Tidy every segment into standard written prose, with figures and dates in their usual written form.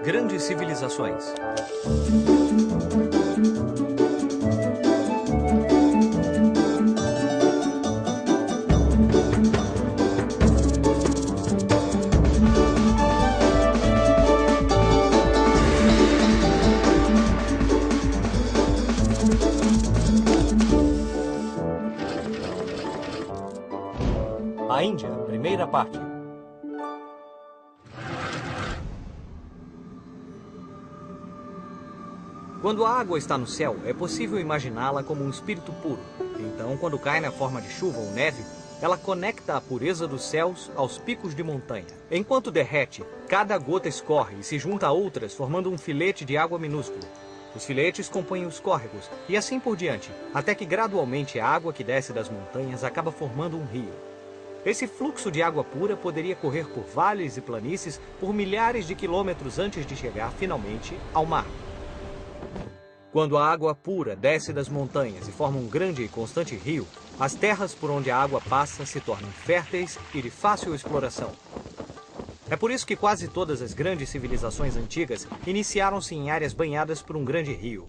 Grandes civilizações. A Índia, primeira parte. Quando a água está no céu, é possível imaginá-la como um espírito puro. Então, quando cai na forma de chuva ou neve, ela conecta a pureza dos céus aos picos de montanha. Enquanto derrete, cada gota escorre e se junta a outras, formando um filete de água minúsculo. Os filetes compõem os córregos, e assim por diante, até que gradualmente a água que desce das montanhas acaba formando um rio. Esse fluxo de água pura poderia correr por vales e planícies por milhares de quilômetros antes de chegar, finalmente, ao mar. Quando a água pura desce das montanhas e forma um grande e constante rio, as terras por onde a água passa se tornam férteis e de fácil exploração. É por isso que quase todas as grandes civilizações antigas iniciaram-se em áreas banhadas por um grande rio.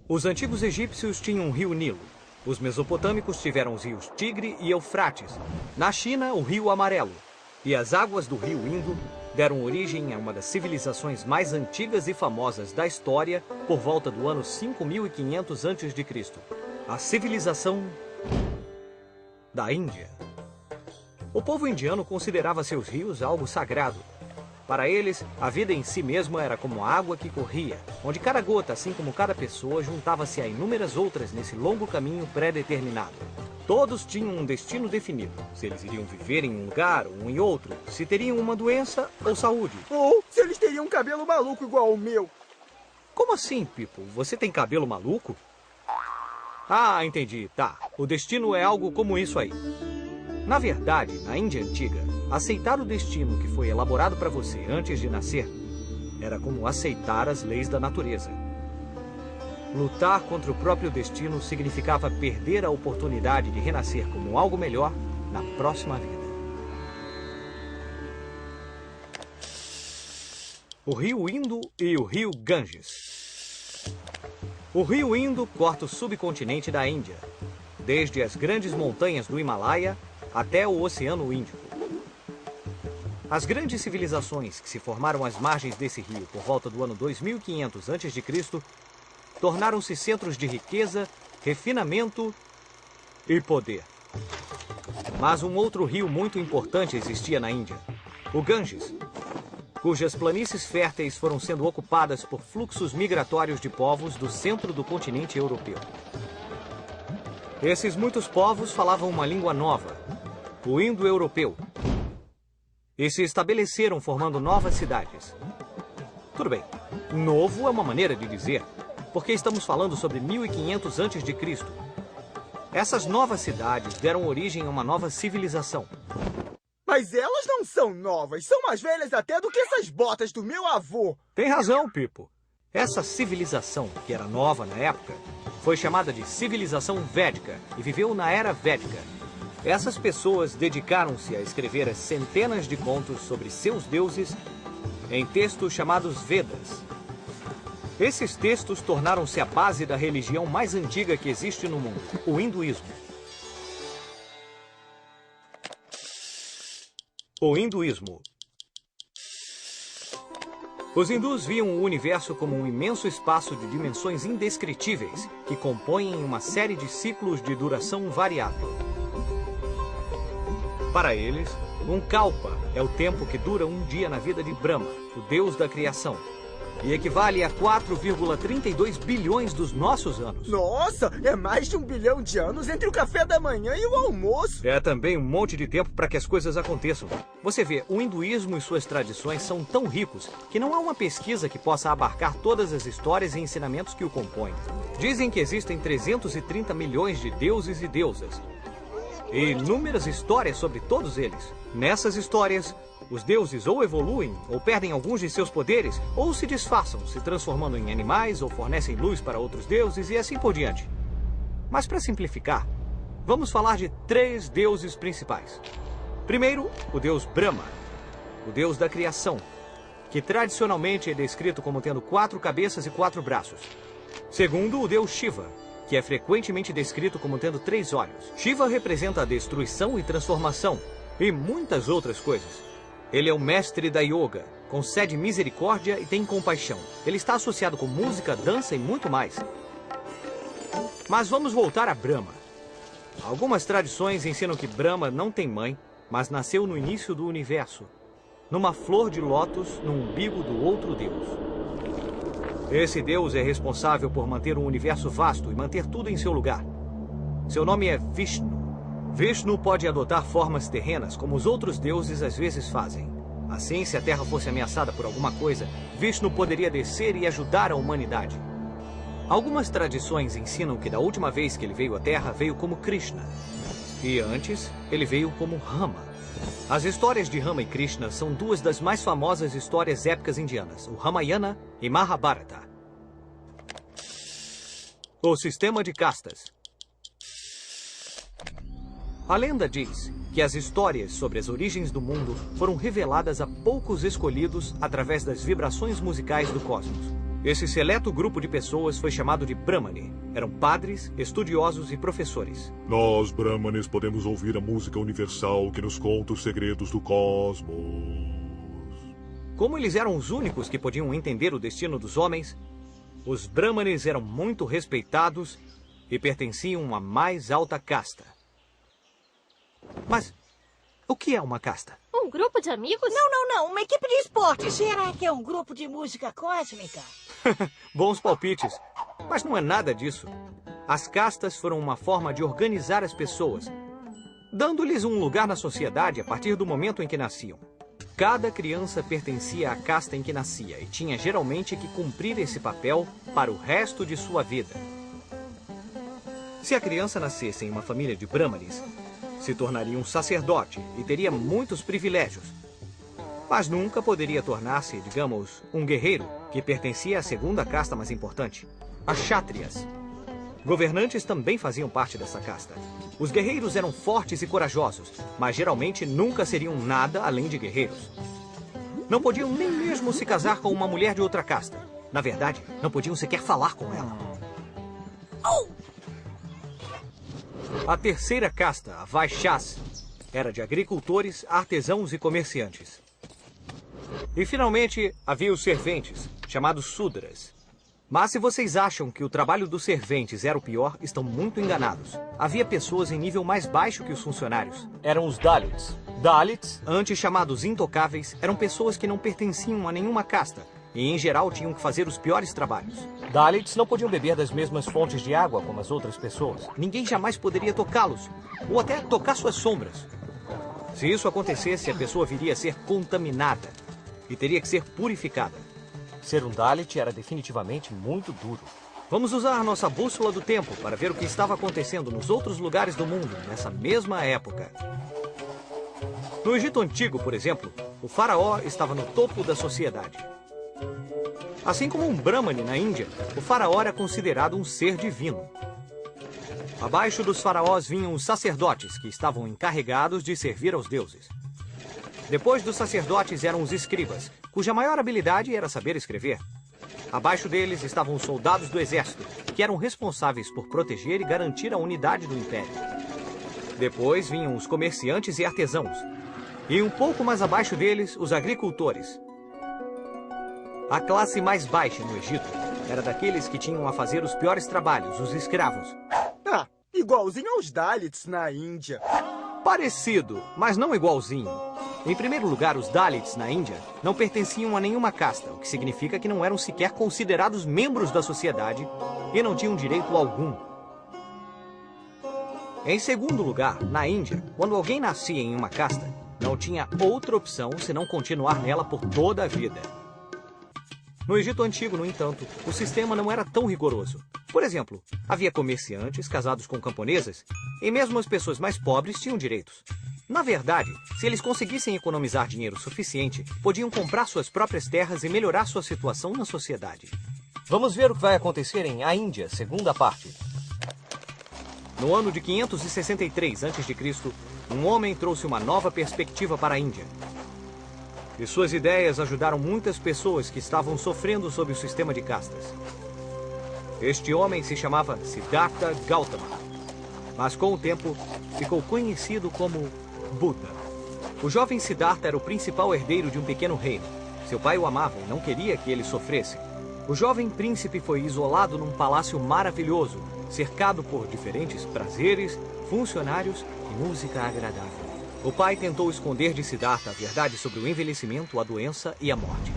Os antigos egípcios tinham o rio Nilo. Os mesopotâmicos tiveram os rios Tigre e Eufrates. Na China, o rio Amarelo. E as águas do rio Indo deram origem a uma das civilizações mais antigas e famosas da história por volta do ano 5500 a.C. A civilização da Índia. O povo indiano considerava seus rios algo sagrado. Para eles, a vida em si mesma era como a água que corria, onde cada gota, assim como cada pessoa, juntava-se a inúmeras outras nesse longo caminho pré-determinado. Todos tinham um destino definido, se eles iriam viver em um lugar ou em outro, se teriam uma doença ou saúde. Ou se eles teriam um cabelo maluco igual ao meu. Como assim, Pipo? Você tem cabelo maluco? Ah, entendi. Tá. O destino é algo como isso aí. Na verdade, na Índia Antiga, aceitar o destino que foi elaborado para você antes de nascer era como aceitar as leis da natureza. Lutar contra o próprio destino significava perder a oportunidade de renascer como algo melhor na próxima vida. O rio Indo e o rio Ganges. O rio Indo corta o subcontinente da Índia, desde as grandes montanhas do Himalaia até o Oceano Índico. As grandes civilizações que se formaram às margens desse rio por volta do ano 2500 a.C. tornaram-se centros de riqueza, refinamento e poder. Mas um outro rio muito importante existia na Índia, o Ganges, cujas planícies férteis foram sendo ocupadas por fluxos migratórios de povos do centro do continente europeu. Esses muitos povos falavam uma língua nova, o indo-europeu, e se estabeleceram formando novas cidades. Tudo bem, novo é uma maneira de dizer, porque estamos falando sobre 1500 a.C. Essas novas cidades deram origem a uma nova civilização. Mas elas não são novas, são mais velhas até do que essas botas do meu avô. Tem razão, Pipo. Essa civilização, que era nova na época, foi chamada de civilização védica e viveu na Era Védica. Essas pessoas dedicaram-se a escrever as centenas de contos sobre seus deuses em textos chamados Vedas. Esses textos tornaram-se a base da religião mais antiga que existe no mundo, o hinduísmo. O hinduísmo. Os hindus viam o universo como um imenso espaço de dimensões indescritíveis que compõem uma série de ciclos de duração variável. Para eles, um kalpa é o tempo que dura um dia na vida de Brahma, o deus da criação, e equivale a 4,32 bilhões dos nossos anos. Nossa, é mais de 1 bilhão de anos entre o café da manhã e o almoço. É também um monte de tempo para que as coisas aconteçam. Você vê, o hinduísmo e suas tradições são tão ricos que não há uma pesquisa que possa abarcar todas as histórias e ensinamentos que o compõem. Dizem que existem 330 milhões de deuses e deusas, e inúmeras histórias sobre todos eles. Nessas histórias, os deuses ou evoluem, ou perdem alguns de seus poderes, ou se disfarçam, se transformando em animais, ou fornecem luz para outros deuses, e assim por diante. Mas para simplificar, vamos falar de 3 deuses principais. Primeiro, o deus Brahma, o deus da criação, que tradicionalmente é descrito como tendo 4 cabeças e 4 braços. Segundo, o deus Shiva, que é frequentemente descrito como tendo 3 olhos. Shiva representa a destruição e transformação, e muitas outras coisas. Ele é o mestre da yoga, concede misericórdia e tem compaixão. Ele está associado com música, dança e muito mais. Mas vamos voltar a Brahma. Algumas tradições ensinam que Brahma não tem mãe, mas nasceu no início do universo, numa flor de lótus no umbigo do outro deus. Esse deus é responsável por manter o universo vasto e manter tudo em seu lugar. Seu nome é Vishnu. Vishnu pode adotar formas terrenas, como os outros deuses às vezes fazem. Assim, se a Terra fosse ameaçada por alguma coisa, Vishnu poderia descer e ajudar a humanidade. Algumas tradições ensinam que da última vez que ele veio à Terra, veio como Krishna. E antes, ele veio como Rama. As histórias de Rama e Krishna são 2 das mais famosas histórias épicas indianas, o Ramayana e Mahabharata. O sistema de castas. A lenda diz que as histórias sobre as origens do mundo foram reveladas a poucos escolhidos através das vibrações musicais do cosmos. Esse seleto grupo de pessoas foi chamado de Brahmani. Eram padres, estudiosos e professores. Nós, Brahmanes, podemos ouvir a música universal que nos conta os segredos do cosmos. Como eles eram os únicos que podiam entender o destino dos homens, os Brahmanes eram muito respeitados e pertenciam à mais alta casta. Mas o que é uma casta? Um grupo de amigos? Não. Uma equipe de esporte. Será que é um grupo de música cósmica? Bons palpites. Mas não é nada disso. As castas foram uma forma de organizar as pessoas, dando-lhes um lugar na sociedade a partir do momento em que nasciam. Cada criança pertencia à casta em que nascia e tinha geralmente que cumprir esse papel para o resto de sua vida. Se a criança nascesse em uma família de Brahmanes, se tornaria um sacerdote e teria muitos privilégios. Mas nunca poderia tornar-se, digamos, um guerreiro que pertencia à segunda casta mais importante, as Kshatriyas. Governantes também faziam parte dessa casta. Os guerreiros eram fortes e corajosos, mas geralmente nunca seriam nada além de guerreiros. Não podiam nem mesmo se casar com uma mulher de outra casta. Na verdade, não podiam sequer falar com ela. A terceira casta, a Vaishyas, era de agricultores, artesãos e comerciantes. E finalmente havia os serventes, chamados Sudras. Mas se vocês acham que o trabalho dos serventes era o pior, estão muito enganados. Havia pessoas em nível mais baixo que os funcionários. Eram os Dalits. Dalits, antes chamados intocáveis, eram pessoas que não pertenciam a nenhuma casta e, em geral, tinham que fazer os piores trabalhos. Dalits não podiam beber das mesmas fontes de água como as outras pessoas. Ninguém jamais poderia tocá-los, ou até tocar suas sombras. Se isso acontecesse, a pessoa viria a ser contaminada e teria que ser purificada. Ser um Dalit era definitivamente muito duro. Vamos usar nossa bússola do tempo para ver o que estava acontecendo nos outros lugares do mundo nessa mesma época. No Egito Antigo, por exemplo, o faraó estava no topo da sociedade. Assim como um Brahmane na Índia, o faraó era considerado um ser divino. Abaixo dos faraós vinham os sacerdotes, que estavam encarregados de servir aos deuses. Depois dos sacerdotes eram os escribas, cuja maior habilidade era saber escrever. Abaixo deles estavam os soldados do exército, que eram responsáveis por proteger e garantir a unidade do império. Depois vinham os comerciantes e artesãos. E um pouco mais abaixo deles, os agricultores. A classe mais baixa no Egito era daqueles que tinham a fazer os piores trabalhos, os escravos. Ah, igualzinho aos Dalits na Índia. Parecido, mas não igualzinho. Em primeiro lugar, os Dalits na Índia não pertenciam a nenhuma casta, o que significa que não eram sequer considerados membros da sociedade e não tinham direito algum. Em segundo lugar, na Índia, quando alguém nascia em uma casta, não tinha outra opção senão continuar nela por toda a vida. No Egito Antigo, no entanto, o sistema não era tão rigoroso. Por exemplo, havia comerciantes casados com camponesas e mesmo as pessoas mais pobres tinham direitos. Na verdade, se eles conseguissem economizar dinheiro suficiente, podiam comprar suas próprias terras e melhorar sua situação na sociedade. Vamos ver o que vai acontecer em A Índia, segunda parte. No ano de 563 a.C., um homem trouxe uma nova perspectiva para a Índia. E suas ideias ajudaram muitas pessoas que estavam sofrendo sob o sistema de castas. Este homem se chamava Siddhartha Gautama, mas com o tempo ficou conhecido como Buda. O jovem Siddhartha era o principal herdeiro de um pequeno reino. Seu pai o amava e não queria que ele sofresse. O jovem príncipe foi isolado num palácio maravilhoso, cercado por diferentes prazeres, funcionários e música agradável. O pai tentou esconder de Siddhartha a verdade sobre o envelhecimento, a doença e a morte.